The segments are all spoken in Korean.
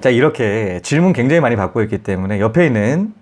자, 이렇게 질문 굉장히 많이 받고 있기 때문에 옆에 있는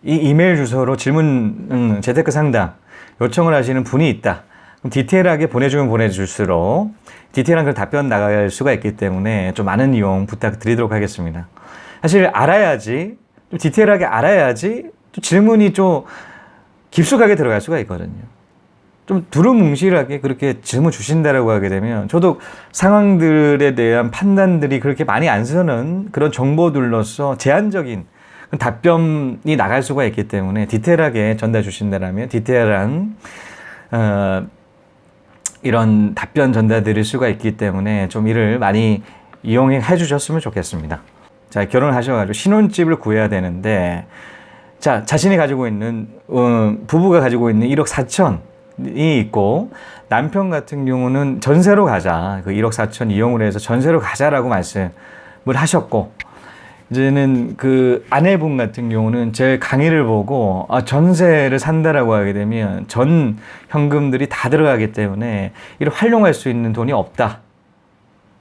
이 이메일 주소로 질문, 재테크 상담 요청을 하시는 분이 있다. 그럼 디테일하게 보내주면 보내줄수록 디테일한 그 답변 나갈 수가 있기 때문에 좀 많은 이용 부탁드리도록 하겠습니다. 사실 알아야지, 좀 디테일하게 알아야지 또 질문이 좀 깊숙하게 들어갈 수가 있거든요. 좀 두루뭉실하게 그렇게 질문 주신다라고 하게 되면 저도 상황들에 대한 판단들이 그렇게 많이 안 서는 그런 정보들로서 제한적인 답변이 나갈 수가 있기 때문에 디테일하게 전달 주신다라면 디테일한 이런 답변 전달 드릴 수가 있기 때문에 좀 이를 많이 이용해 주셨으면 좋겠습니다. 자, 결혼을 하셔가지고 신혼집을 구해야 되는데, 자, 자신이 가지고 있는, 부부가 가지고 있는 1억 4천이 있고, 남편 같은 경우는 전세로 가자. 그 1억 4천 이용을 해서 전세로 가자라고 말씀을 하셨고, 이제는 그 아내분 같은 경우는 제 강의를 보고, 전세를 산다라고 하게 되면 전 현금들이 다 들어가기 때문에 이를 활용할 수 있는 돈이 없다.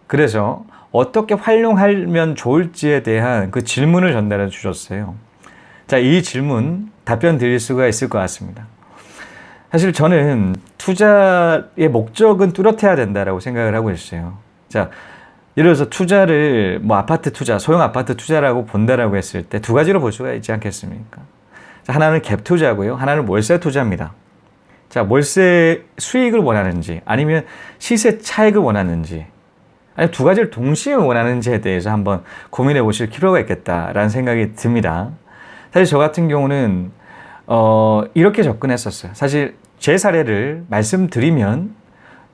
그래서 어떻게 활용하면 좋을지에 대한 그 질문을 전달해 주셨어요. 자, 이 질문 답변 드릴 수가 있을 것 같습니다. 사실 저는 투자의 목적은 뚜렷해야 된다라고 생각을 하고 있어요. 자, 예를 들어서 투자를 뭐 아파트 투자, 소형 아파트 투자라고 본다라고 했을 때 두 가지로 볼 수가 있지 않겠습니까? 자, 하나는 갭 투자고요. 하나는 월세 투자입니다. 자, 월세 수익을 원하는지 아니면 시세 차익을 원하는지 아니 두 가지를 동시에 원하는지에 대해서 한번 고민해 보실 필요가 있겠다라는 생각이 듭니다. 사실 저 같은 경우는 이렇게 접근했었어요. 사실 제 사례를 말씀드리면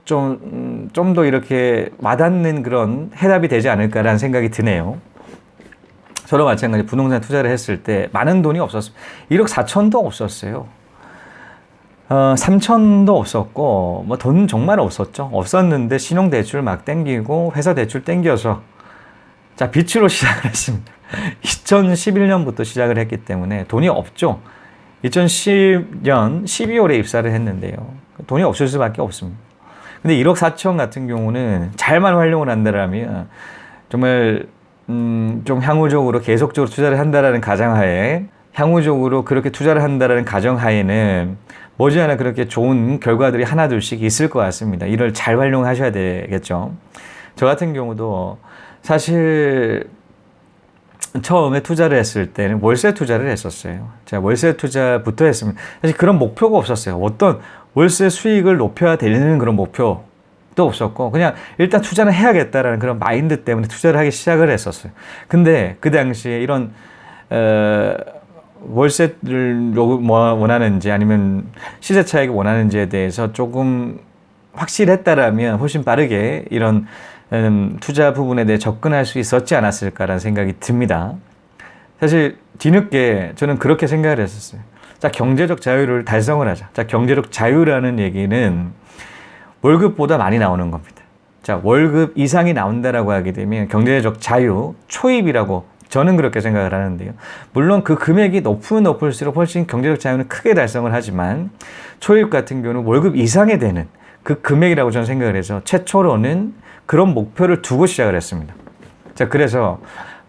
좀 더 이렇게 와닿는 그런 해답이 되지 않을까라는 생각이 드네요. 저도 마찬가지 부동산 투자를 했을 때 많은 돈이 없었어요. 1억 4천도 없었어요. 3천도 없었고, 뭐 돈 정말 없었죠. 없었는데 신용대출 막 땡기고, 회사 대출 땡겨서, 자, 빚으로 시작을 했습니다. 2011년부터 시작을 했기 때문에 돈이 없죠. 2010년 12월에 입사를 했는데요. 돈이 없을 수밖에 없습니다. 근데 1억 4천 같은 경우는 잘만 활용을 한다면, 정말, 좀 향후적으로 계속적으로 투자를 한다라는 가정하에, 향후적으로 그렇게 투자를 한다라는 가정하에는 머지않아 그렇게 좋은 결과들이 하나둘씩 있을 것 같습니다. 이를 잘 활용하셔야 되겠죠. 저 같은 경우도 사실 처음에 투자를 했을 때는 월세 투자를 했었어요. 제가 월세 투자부터 했습니다. 사실 그런 목표가 없었어요. 어떤 월세 수익을 높여야 되는 그런 목표도 없었고 그냥 일단 투자는 해야겠다라는 그런 마인드 때문에 투자를 하기 시작을 했었어요. 근데 그 당시에 이런 월세를 원하는지 아니면 시세 차익을 원하는지에 대해서 조금 확실했다라면 훨씬 빠르게 이런 투자 부분에 대해 접근할 수 있었지 않았을까라는 생각이 듭니다. 사실 뒤늦게 저는 그렇게 생각을 했었어요. 자, 경제적 자유를 달성을 하자. 자, 경제적 자유라는 얘기는 월급보다 많이 나오는 겁니다. 자, 월급 이상이 나온다라고 하게 되면 경제적 자유, 초입이라고 저는 그렇게 생각을 하는데요. 물론 그 금액이 높을수록 훨씬 경제적 자유는 크게 달성을 하지만 초입 같은 경우는 월급 이상이 되는 그 금액이라고 저는 생각을 해서 최초로는 그런 목표를 두고 시작을 했습니다. 자, 그래서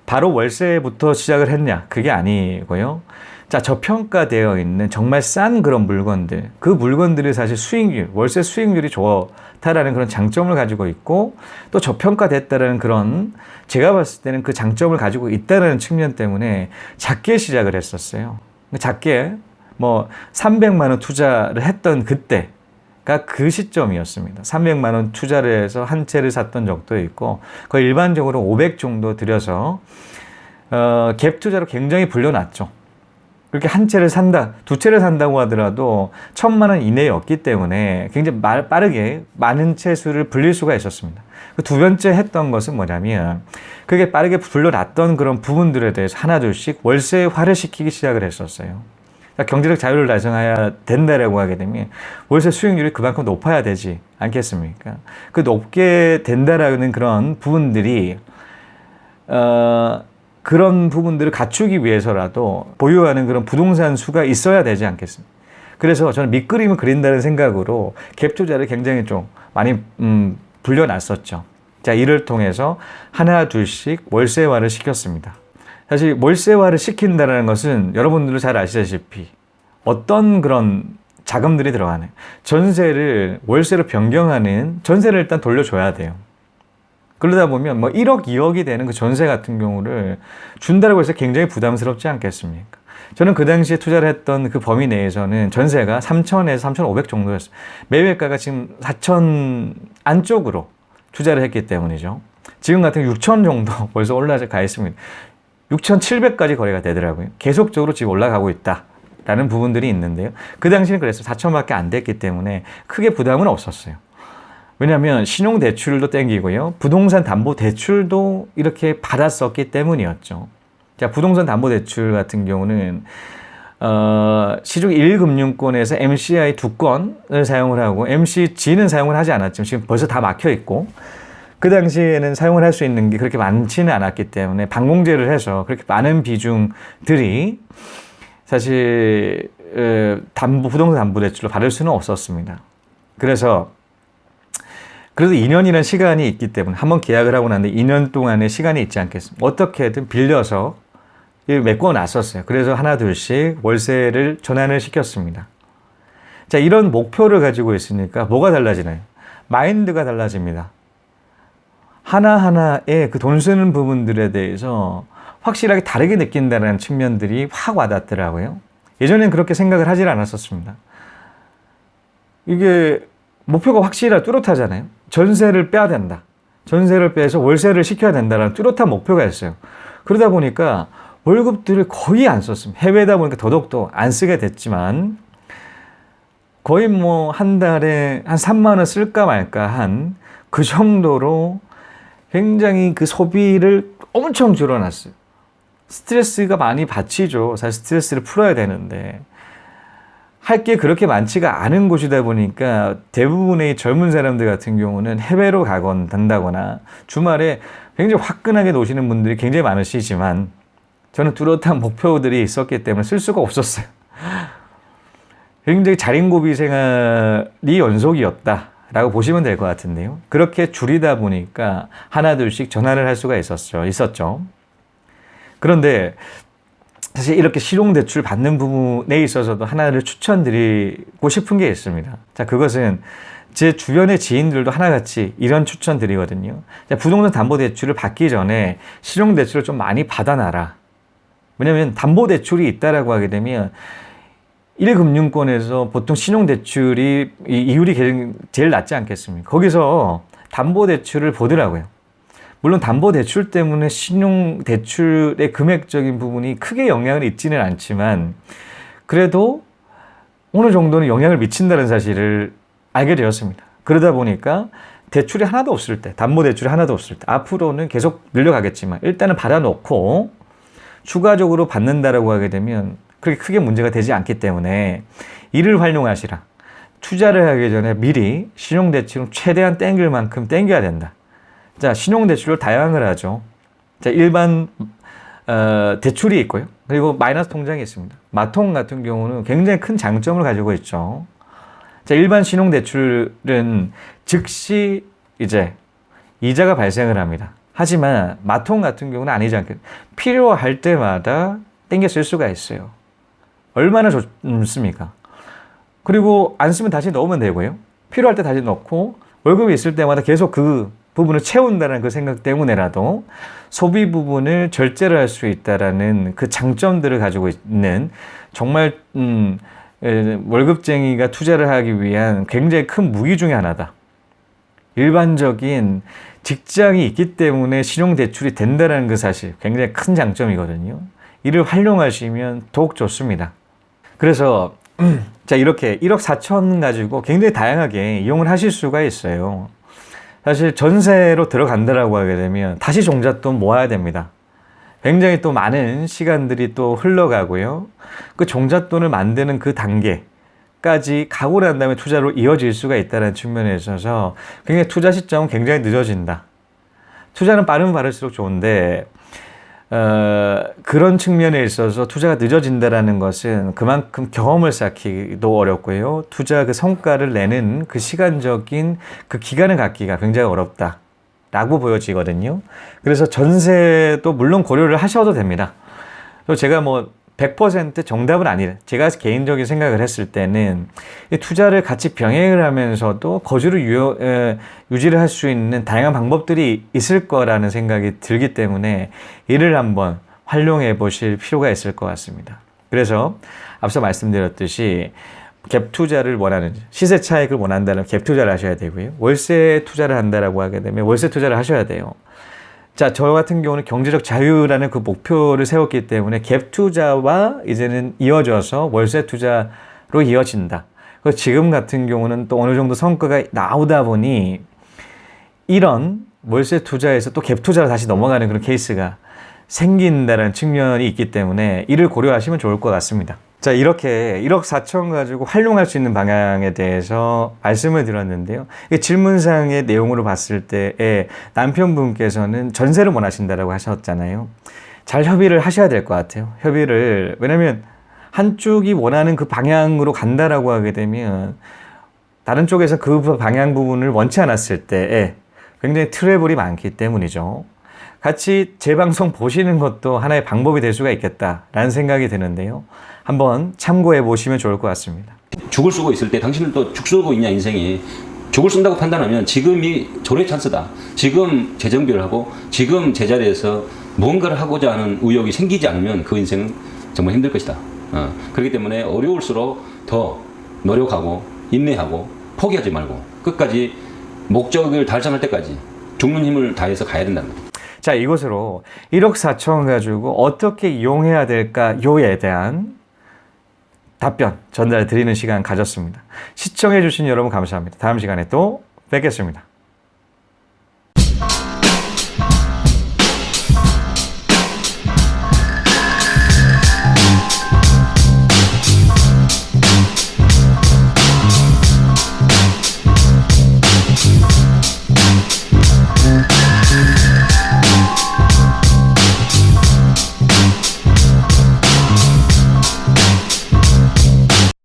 바로 월세부터 시작을 했냐? 그게 아니고요. 자, 저평가되어 있는 정말 싼 그런 물건들, 그 물건들이 사실 수익률, 월세 수익률이 좋다라는 그런 장점을 가지고 있고 또 저평가됐다라는 그런 제가 봤을 때는 그 장점을 가지고 있다는 측면 때문에 작게 시작을 했었어요. 작게 뭐 300만 원 투자를 했던 그때가 그 시점이었습니다. 300만 원 투자를 해서 한 채를 샀던 적도 있고 거의 일반적으로 500 정도 들여서 갭 투자로 굉장히 불려놨죠. 그렇게 한 채를 산다, 두 채를 산다고 하더라도 1,000만 원 이내였기 때문에 굉장히 빠르게 많은 채수를 불릴 수가 있었습니다. 그 두 번째 했던 것은 뭐냐면 그게 빠르게 불려놨던 그런 부분들에 대해서 하나둘씩 월세화를 시키기 시작을 했었어요. 경제적 자유를 달성해야 된다라고 하게 되면 월세 수익률이 그만큼 높아야 되지 않겠습니까? 그 높게 된다라는 그런 부분들이 그런 부분들을 갖추기 위해서라도 보유하는 그런 부동산 수가 있어야 되지 않겠습니까? 그래서 저는 밑그림을 그린다는 생각으로 갭 투자를 굉장히 좀 많이 불려놨었죠. 자, 이를 통해서 하나 둘씩 월세화를 시켰습니다. 사실 월세화를 시킨다는 것은 여러분들도 잘 아시다시피 어떤 그런 자금들이 들어가나요? 전세를 월세로 변경하는 전세를 일단 돌려줘야 돼요. 그러다 보면 뭐 1억, 2억이 되는 그 전세 같은 경우를 준다고 해서 굉장히 부담스럽지 않겠습니까? 저는 그 당시에 투자를 했던 그 범위 내에서는 전세가 3천에서 3,500 정도였어요. 매매가가 지금 4천 안쪽으로 투자를 했기 때문이죠. 지금 같은 6천 정도 벌써 올라가 있습니다. 6,700까지 거래가 되더라고요. 계속적으로 지금 올라가고 있다라는 부분들이 있는데요. 그 당시는 그래서 4천밖에 안 됐기 때문에 크게 부담은 없었어요. 왜냐하면 신용대출도 땡기고요. 부동산 담보대출도 이렇게 받았었기 때문이었죠. 자, 부동산 담보대출 같은 경우는 시중 1금융권에서 MCI 2건을 사용을 하고 MCG는 사용을 하지 않았지만 지금 벌써 다 막혀 있고 그 당시에는 사용을 할 수 있는 게 그렇게 많지는 않았기 때문에 반공제를 해서 그렇게 많은 비중들이 사실 부동산 담보대출로 받을 수는 없었습니다. 그래서 그래도 2년이라는 시간이 있기 때문에 한번 계약을 하고 났는데 2년 동안의 시간이 있지 않겠습니까? 어떻게든 빌려서 메꿔 놨었어요. 그래서 하나 둘씩 월세를 전환을 시켰습니다. 자, 이런 목표를 가지고 있으니까 뭐가 달라지나요? 마인드가 달라집니다. 하나하나의 그 돈 쓰는 부분들에 대해서 확실하게 다르게 느낀다는 측면들이 확 와닿더라고요. 예전엔 그렇게 생각을 하질 않았었습니다. 이게 목표가 확실하고 뚜렷하잖아요. 전세를 빼야 된다. 전세를 빼서 월세를 시켜야 된다는 뚜렷한 목표가 있어요. 그러다 보니까 월급들을 거의 안 썼습니다. 해외다 보니까 더더욱더 안 쓰게 됐지만 거의 뭐 한 달에 한 3만 원 쓸까 말까 한 그 정도로 굉장히 그 소비를 엄청 줄여놨어요. 스트레스가 많이 받치죠. 사실 스트레스를 풀어야 되는데 할 게 그렇게 많지가 않은 곳이다 보니까 대부분의 젊은 사람들 같은 경우는 해외로 간다거나 주말에 굉장히 화끈하게 노시는 분들이 굉장히 많으시지만 저는 뚜렷한 목표들이 있었기 때문에 쓸 수가 없었어요. 굉장히 자린고비 생활이 연속이었다라고 보시면 될 것 같은데요. 그렇게 줄이다 보니까 하나 둘씩 전환을 할 수가 있었죠. 그런데 사실 이렇게 실용대출 받는 부분에 있어서도 하나를 추천드리고 싶은 게 있습니다. 자, 그것은 제 주변의 지인들도 하나같이 이런 추천 드리거든요. 자, 부동산 담보대출을 받기 전에 실용대출을 좀 많이 받아놔라. 왜냐하면 담보대출이 있다라고 하게 되면 1금융권에서 보통 신용대출이 이율이 제일 낮지 않겠습니까? 거기서 담보대출을 보더라고요. 물론 담보대출 때문에 신용대출의 금액적인 부분이 크게 영향을 있지는 않지만 그래도 어느 정도는 영향을 미친다는 사실을 알게 되었습니다. 그러다 보니까 대출이 하나도 없을 때, 담보대출이 하나도 없을 때 앞으로는 계속 늘려가겠지만 일단은 받아놓고 추가적으로 받는다라고 하게 되면 그렇게 크게 문제가 되지 않기 때문에 이를 활용하시라. 투자를 하기 전에 미리 신용대출은 최대한 땡길 만큼 땡겨야 된다. 자, 신용대출을 다양을 하죠. 자, 일반 대출이 있고요. 그리고 마이너스 통장이 있습니다. 마통 같은 경우는 굉장히 큰 장점을 가지고 있죠. 자, 일반 신용대출은 즉시 이제 이자가 발생을 합니다. 하지만 마통 같은 경우는 아니지 않겠 필요할 때마다 땡겨 쓸 수가 있어요. 얼마나 좋습니까? 그리고 안 쓰면 다시 넣으면 되고요. 필요할 때 다시 넣고 월급이 있을 때마다 계속 그 부분을 채운다는 그 생각 때문에라도 소비 부분을 절제를 할 수 있다라는 그 장점들을 가지고 있는 정말 월급쟁이가 투자를 하기 위한 굉장히 큰 무기 중에 하나다. 일반적인 직장이 있기 때문에 신용대출이 된다는 그 사실 굉장히 큰 장점이거든요. 이를 활용하시면 더욱 좋습니다. 그래서 자, 이렇게 1억 4천 가지고 굉장히 다양하게 이용을 하실 수가 있어요. 사실 전세로 들어간다라고 하게 되면 다시 종잣돈 모아야 됩니다. 굉장히 또 많은 시간들이 또 흘러가고요. 그 종잣돈을 만드는 그 단계까지 가고 난 다음에 투자로 이어질 수가 있다는 측면에 있어서 굉장히 투자 시점은 굉장히 늦어진다. 투자는 빠르면 빠를수록 좋은데 그런 측면에 있어서 투자가 늦어진다라는 것은 그만큼 경험을 쌓기도 어렵고요. 투자 그 성과를 내는 그 시간적인 그 기간을 갖기가 굉장히 어렵다. 라고 보여지거든요. 그래서 전세도 물론 고려를 하셔도 됩니다. 또 제가 뭐 100% 정답은 아니라 제가 개인적인 생각을 했을 때는 이 투자를 같이 병행을 하면서도 거주를 유지를 할 수 있는 다양한 방법들이 있을 거라는 생각이 들기 때문에 이를 한번 활용해 보실 필요가 있을 것 같습니다. 그래서 앞서 말씀드렸듯이 갭 투자를 원하는, 시세 차익을 원한다면 갭 투자를 하셔야 되고요. 월세 투자를 한다라고 하게 되면 월세 투자를 하셔야 돼요. 자, 저 같은 경우는 경제적 자유라는 그 목표를 세웠기 때문에 갭 투자와 이제는 이어져서 월세 투자로 이어진다. 그래서 지금 같은 경우는 또 어느 정도 성과가 나오다 보니 이런 월세 투자에서 또 갭 투자로 다시 넘어가는 그런 케이스가 생긴다는 측면이 있기 때문에 이를 고려하시면 좋을 것 같습니다. 자, 이렇게 1억 4천 가지고 활용할 수 있는 방향에 대해서 말씀을 드렸는데요. 질문상의 내용으로 봤을 때 남편분께서는 전세를 원하신다고 하셨잖아요. 잘 협의를 하셔야 될 것 같아요. 협의를. 왜냐면 한쪽이 원하는 그 방향으로 간다라고 하게 되면 다른 쪽에서 그 방향 부분을 원치 않았을 때 굉장히 트러블이 많기 때문이죠. 같이 제 방송 보시는 것도 하나의 방법이 될 수가 있겠다라는 생각이 드는데요. 한번 참고해 보시면 좋을 것 같습니다. 죽을 쓰고 있을 때 당신들도 죽 쓰고 있냐 인생이. 죽을 쓴다고 판단하면 지금이 절호의 찬스다. 지금 재정비를 하고 지금 제자리에서 뭔가를 하고자 하는 의욕이 생기지 않으면 그 인생은 정말 힘들 것이다. 그렇기 때문에 어려울수록 더 노력하고 인내하고 포기하지 말고 끝까지 목적을 달성할 때까지 죽는 힘을 다해서 가야 된다는 거죠. 자, 이것으로 1억 4천 가지고 어떻게 이용해야 될까요에 대한 답변 전달 드리는 시간 가졌습니다. 시청해 주신 여러분 감사합니다. 다음 시간에 또 뵙겠습니다.